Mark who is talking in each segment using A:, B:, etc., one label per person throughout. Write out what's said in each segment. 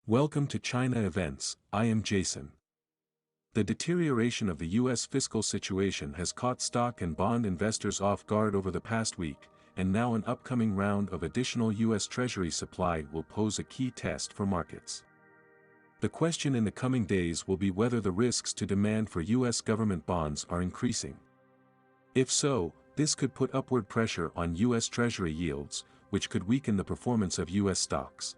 A: Welcome to China Events, I am Jason. The deterioration of the U.S. fiscal situation has caught stock and bond investors off guard over the past week, and now an upcoming round of additional U.S. Treasury supply will pose a key test for markets. The question in the coming days will be whether the risks to demand for U.S. government bonds are increasing. If so, this could put upward pressure on U.S. Treasury yields, which could weaken the performance of U.S. stocks.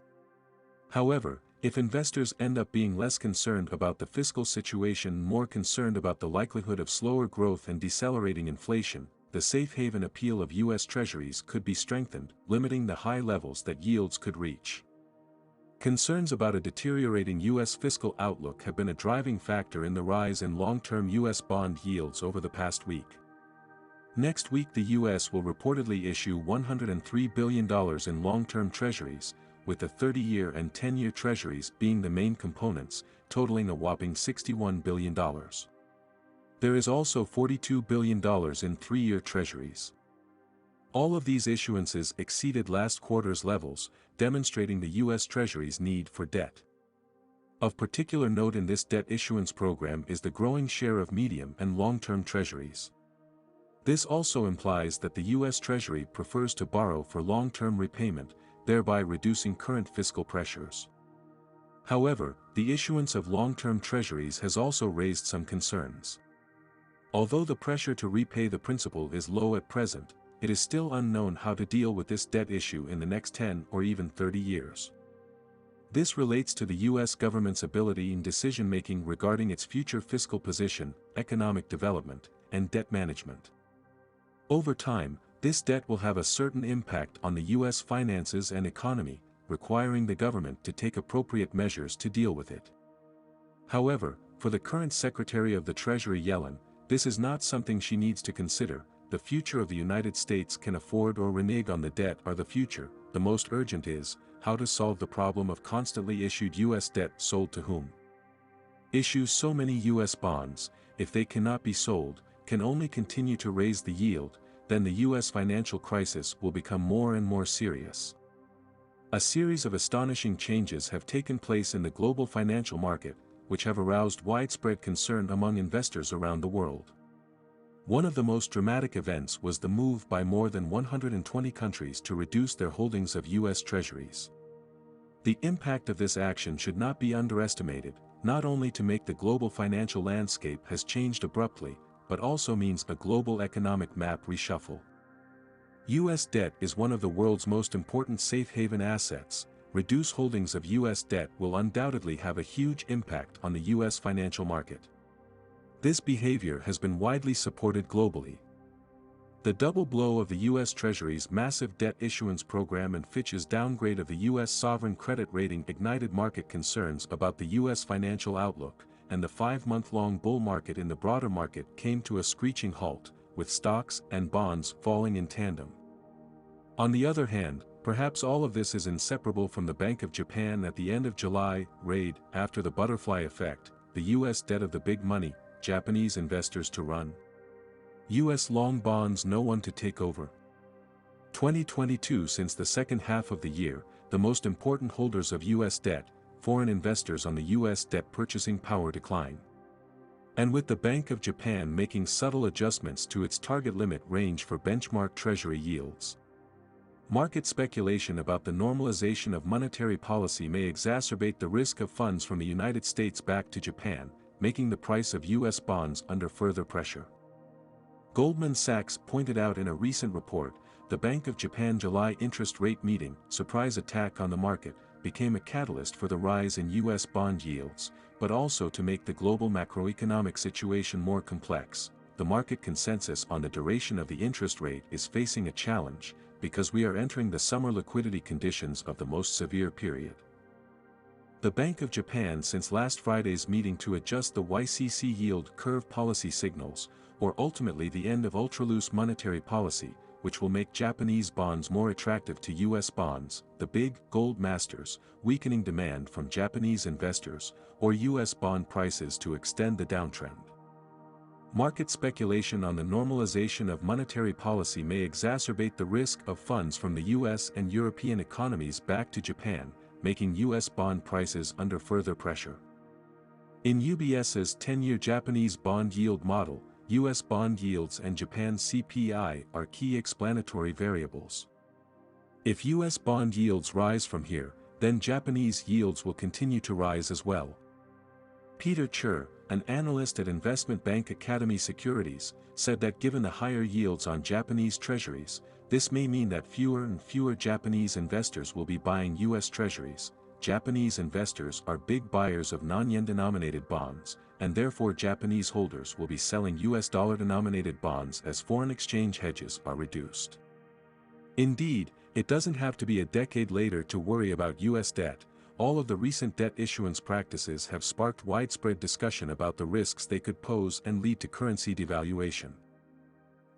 A: However, if investors end up being less concerned about the fiscal situation, more concerned about the likelihood of slower growth and decelerating inflation, the safe haven appeal of U.S. Treasuries could be strengthened, limiting the high levels that yields could reach. Concerns about a deteriorating U.S. fiscal outlook have been a driving factor in the rise in long-term U.S. bond yields over the past week. Next week the U.S. will reportedly issue $103 billion in long-term treasuries, with the 30-year and 10-year treasuries being the main components, totaling a whopping $61 billion. There is also $42 billion in 3-year treasuries. All of these issuances exceeded last quarter's levels, demonstrating the U.S. Treasury's need for debt. Of particular note in this debt issuance program is the growing share of medium and long-term treasuries. This also implies that the U.S. Treasury prefers to borrow for long-term repayment, thereby reducing current fiscal pressures. However, the issuance of long-term treasuries has also raised some concerns. Although the pressure to repay the principal is low at present, it is still unknown how to deal with this debt issue in the next 10 or even 30 years. This relates to the U.S. government's ability in decision-making regarding its future fiscal position, economic development, and debt management. Over time, this debt will have a certain impact on the U.S. finances and economy, requiring the government to take appropriate measures to deal with it. However, for the current Secretary of the Treasury Yellen, this is not something she needs to consider. The future of the United States can afford or renege on the debt or the future. The most urgent is, how to solve the problem of constantly issued U.S. debt sold to whom. Issue so many U.S. bonds, if they cannot be sold, can only continue to raise the yield, then the U.S. financial crisis will become more and more serious. A series of astonishing changes have taken place in the global financial market, which have aroused widespread concern among investors around the world. One of the most dramatic events was the move by more than 120 countries to reduce their holdings of U.S. Treasuries. The impact of this action should not be underestimated, not only to make the global financial landscape has changed abruptly, but also means a global economic map reshuffle. U.S. debt is one of the world's most important safe haven assets. Reduced holdings of U.S. debt will undoubtedly have a huge impact on the U.S. financial market. This behavior has been widely supported globally. The double blow of the U.S. Treasury's massive debt issuance program and Fitch's downgrade of the U.S. sovereign credit rating ignited market concerns about the U.S. financial outlook, and the 5-month-long bull market in the broader market came to a screeching halt, with stocks and bonds falling in tandem. On the other hand, perhaps all of this is inseparable from the Bank of Japan at the end of July raid. After the butterfly effect, the U.S. debt of the big money, Japanese investors to run. U.S. long bonds no one to take over. 2022. Since the second half of the year, the most important holders of U.S. debt, foreign investors on the U.S. debt purchasing power decline. And with the Bank of Japan making subtle adjustments to its target limit range for benchmark Treasury yields. Market speculation about the normalization of monetary policy may exacerbate the risk of funds from the United States back to Japan, making the price of U.S. bonds under further pressure. Goldman Sachs pointed out in a recent report, the Bank of Japan July interest rate meeting, surprise attack on the market, became a catalyst for the rise in U.S. bond yields, but also to make the global macroeconomic situation more complex. The market consensus on the duration of the interest rate is facing a challenge, because we are entering the summer liquidity conditions of the most severe period. The Bank of Japan since last Friday's meeting to adjust the YCC yield curve policy signals, or ultimately the end of ultra-loose monetary policy, which will make Japanese bonds more attractive to U.S. bonds, the big gold masters, weakening demand from Japanese investors, or U.S. bond prices to extend the downtrend. Market speculation on the normalization of monetary policy may exacerbate the risk of funds from the U.S. and European economies back to Japan, making U.S. bond prices under further pressure. In UBS's 10-year Japanese bond yield model, U.S. bond yields and Japan's CPI are key explanatory variables. If U.S. bond yields rise from here, then Japanese yields will continue to rise as well. Peter Chur, an analyst at investment bank Academy Securities, said that given the higher yields on Japanese treasuries, this may mean that fewer and fewer Japanese investors will be buying U.S. treasuries. Japanese investors are big buyers of non-yen denominated bonds, and therefore Japanese holders will be selling U.S. dollar denominated bonds as foreign exchange hedges are reduced. Indeed, it doesn't have to be a decade later to worry about U.S. debt. All of the recent debt issuance practices have sparked widespread discussion about the risks they could pose and lead to currency devaluation.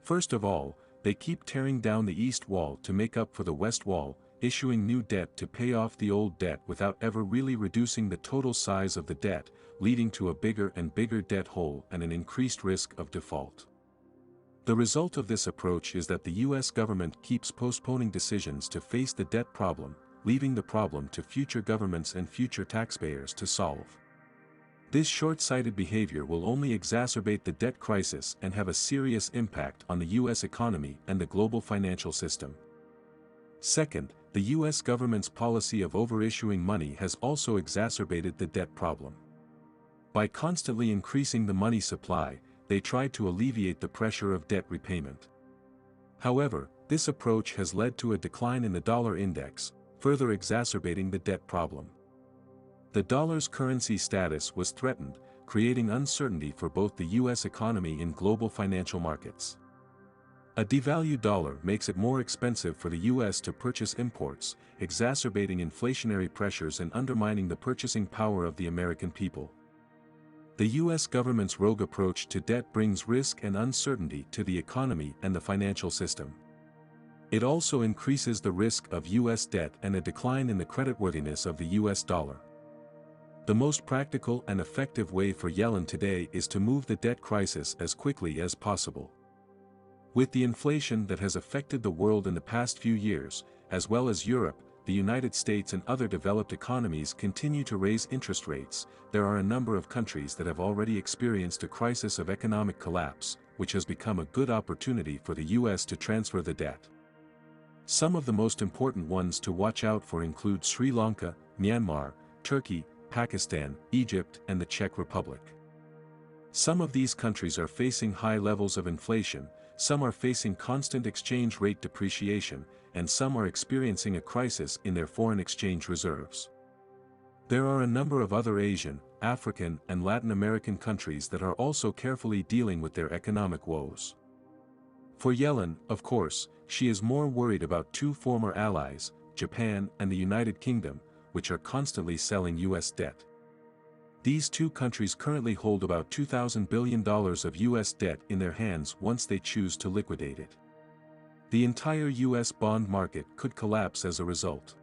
A: First of all, they keep tearing down the East Wall to make up for the West Wall, issuing new debt to pay off the old debt without ever really reducing the total size of the debt, leading to a bigger and bigger debt hole and an increased risk of default. The result of this approach is that the U.S. government keeps postponing decisions to face the debt problem, leaving the problem to future governments and future taxpayers to solve. This short-sighted behavior will only exacerbate the debt crisis and have a serious impact on the U.S. economy and the global financial system. Second, the U.S. government's policy of overissuing money has also exacerbated the debt problem. By constantly increasing the money supply, they tried to alleviate the pressure of debt repayment. However, this approach has led to a decline in the dollar index, further exacerbating the debt problem. The dollar's currency status was threatened, creating uncertainty for both the U.S. economy and global financial markets. A devalued dollar makes it more expensive for the U.S. to purchase imports, exacerbating inflationary pressures and undermining the purchasing power of the American people. The U.S. government's rogue approach to debt brings risk and uncertainty to the economy and the financial system. It also increases the risk of U.S. debt and a decline in the creditworthiness of the U.S. dollar. The most practical and effective way for Yellen today is to move the debt crisis as quickly as possible. With the inflation that has affected the world in the past few years, as well as Europe, the United States and other developed economies continue to raise interest rates, there are a number of countries that have already experienced a crisis of economic collapse, which has become a good opportunity for the U.S. to transfer the debt. Some of the most important ones to watch out for include Sri Lanka, Myanmar, Turkey, Pakistan, Egypt, and the Czech Republic. Some of these countries are facing high levels of inflation, some are facing constant exchange rate depreciation, and some are experiencing a crisis in their foreign exchange reserves. There are a number of other Asian, African, and Latin American countries that are also carefully dealing with their economic woes. For Yellen, of course, she is more worried about two former allies, Japan and the United Kingdom, which are constantly selling U.S. debt. These two countries currently hold about $2,000 billion of U.S. debt in their hands once they choose to liquidate it. The entire U.S. bond market could collapse as a result.